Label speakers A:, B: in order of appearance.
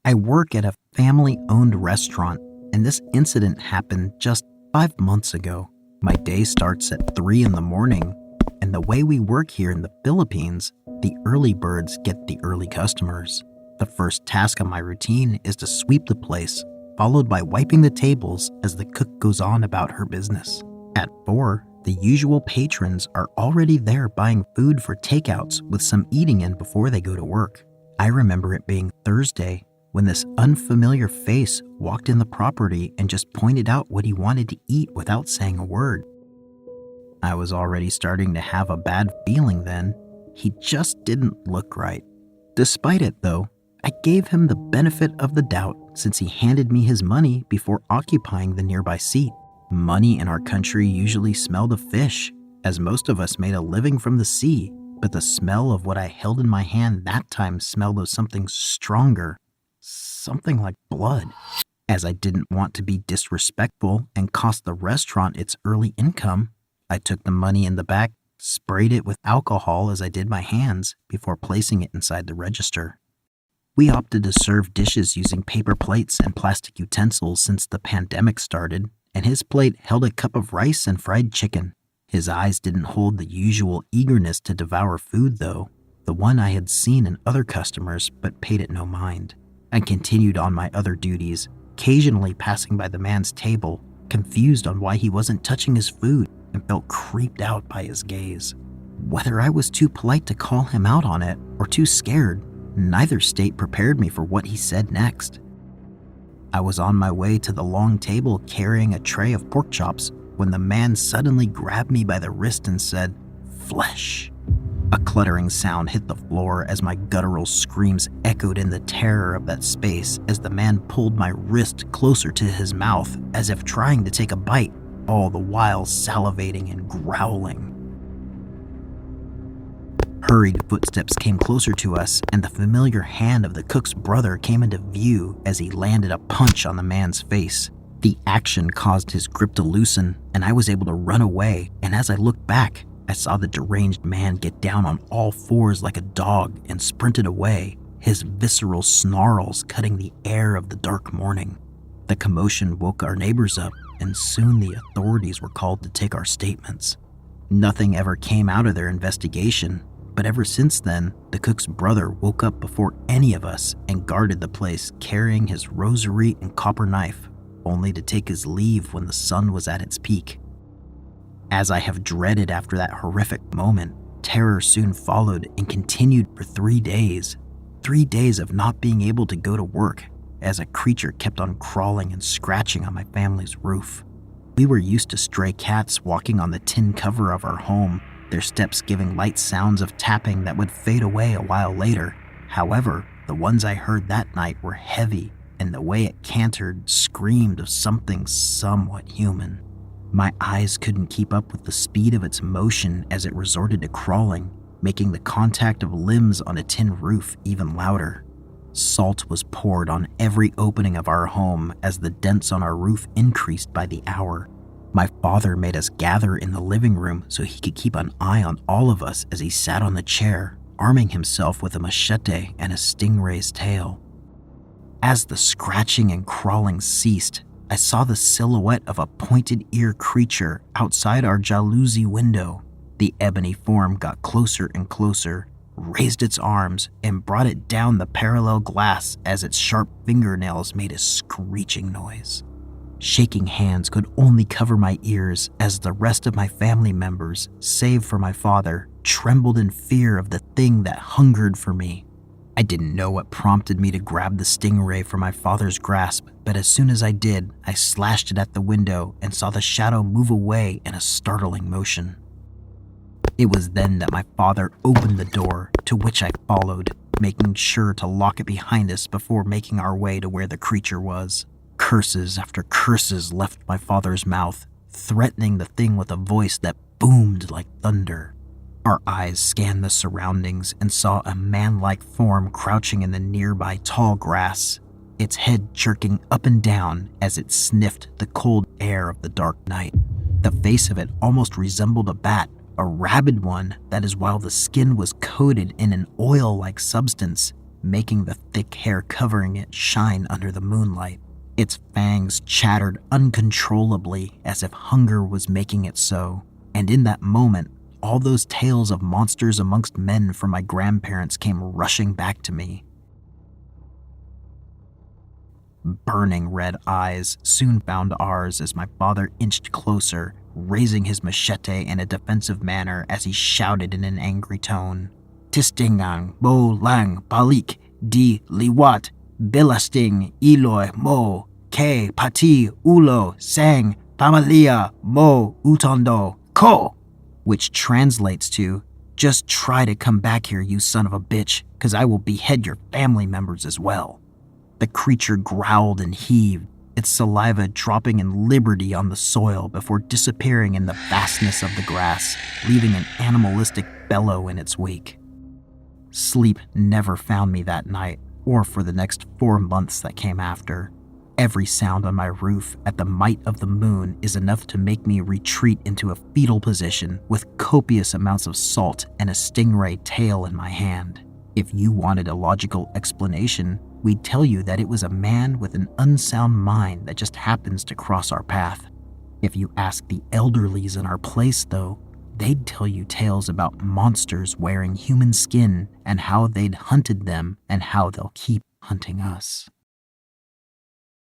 A: I work at a family-owned restaurant, and this incident happened just 5 months ago. My day starts at 3 in the morning, and the way we work here in the Philippines, the early birds get the early customers. The first task on my routine is to sweep the place, followed by wiping the tables as the cook goes on about her business. At 4, the usual patrons are already there buying food for takeouts with some eating in before they go to work. I remember it being Thursday when this unfamiliar face walked in the property and just pointed out what he wanted to eat without saying a word. I was already starting to have a bad feeling then. He just didn't look right. Despite it though, I gave him the benefit of the doubt since he handed me his money before occupying the nearby seat. Money in our country usually smelled of fish, as most of us made a living from the sea, but the smell of what I held in my hand that time smelled of something stronger, something like blood. As I didn't want to be disrespectful and cost the restaurant its early income, I took the money in the back, sprayed it with alcohol as I did my hands before placing it inside the register. We opted to serve dishes using paper plates and plastic utensils since the pandemic started, and his plate held a cup of rice and fried chicken. His eyes didn't hold the usual eagerness to devour food though, the one I had seen in other customers but paid it no mind. I continued on my other duties, occasionally passing by the man's table, confused on why he wasn't touching his food and felt creeped out by his gaze. Whether I was too polite to call him out on it or too scared, neither state prepared me for what he said next. I was on my way to the long table carrying a tray of pork chops when the man suddenly grabbed me by the wrist and said, "Flesh." A cluttering sound hit the floor as my guttural screams echoed in the terror of that space as the man pulled my wrist closer to his mouth as if trying to take a bite, all the while salivating and growling. Hurried footsteps came closer to us, and the familiar hand of the cook's brother came into view as he landed a punch on the man's face. The action caused his grip to loosen, and I was able to run away, and as I looked back, I saw the deranged man get down on all fours like a dog and sprinted away, his visceral snarls cutting the air of the dark morning. The commotion woke our neighbors up, and soon the authorities were called to take our statements. Nothing ever came out of their investigation, but ever since then, the cook's brother woke up before any of us and guarded the place carrying his rosary and copper knife, only to take his leave when the sun was at its peak. As I have dreaded after that horrific moment, terror soon followed and continued for 3 days. 3 days of not being able to go to work, as a creature kept on crawling and scratching on my family's roof. We were used to stray cats walking on the tin cover of our home, their steps giving light sounds of tapping that would fade away a while later. However, the ones I heard that night were heavy, and the way it cantered screamed of something somewhat human. My eyes couldn't keep up with the speed of its motion as it resorted to crawling, making the contact of limbs on a tin roof even louder. Salt was poured on every opening of our home as the dents on our roof increased by the hour. My father made us gather in the living room so he could keep an eye on all of us as he sat on the chair, arming himself with a machete and a stingray's tail. As the scratching and crawling ceased, I saw the silhouette of a pointed-ear creature outside our jalousie window. The ebony form got closer and closer, raised its arms, and brought it down the parallel glass as its sharp fingernails made a screeching noise. Shaking hands could only cover my ears as the rest of my family members, save for my father, trembled in fear of the thing that hungered for me. I didn't know what prompted me to grab the stingray from my father's grasp, but as soon as I did, I slashed it at the window and saw the shadow move away in a startling motion. It was then that my father opened the door, to which I followed, making sure to lock it behind us before making our way to where the creature was. Curses after curses left my father's mouth, threatening the thing with a voice that boomed like thunder. Our eyes scanned the surroundings and saw a man-like form crouching in the nearby tall grass, its head jerking up and down as it sniffed the cold air of the dark night. The face of it almost resembled a bat, a rabid one that is while the skin was coated in an oil-like substance, making the thick hair covering it shine under the moonlight. Its fangs chattered uncontrollably as if hunger was making it so, and in that moment, all those tales of monsters amongst men from my grandparents came rushing back to me. Burning red eyes soon found ours as my father inched closer, raising his machete in a defensive manner as he shouted in an angry tone, "Tistingang bo lang balik di liwat belasting iloy mo ke pati ulo sang pamalia mo utondo ko," which translates to, "Just try to come back here, you son of a bitch, cause I will behead your family members as well." The creature growled and heaved, its saliva dropping in liberty on the soil before disappearing in the vastness of the grass, leaving an animalistic bellow in its wake. Sleep never found me that night, or for the next 4 months that came after. Every sound on my roof at the might of the moon is enough to make me retreat into a fetal position with copious amounts of salt and a stingray tail in my hand. If you wanted a logical explanation, we'd tell you that it was a man with an unsound mind that just happens to cross our path. If you ask the elderlies in our place, though, they'd tell you tales about monsters wearing human skin and how they'd hunted them and how they'll keep hunting us.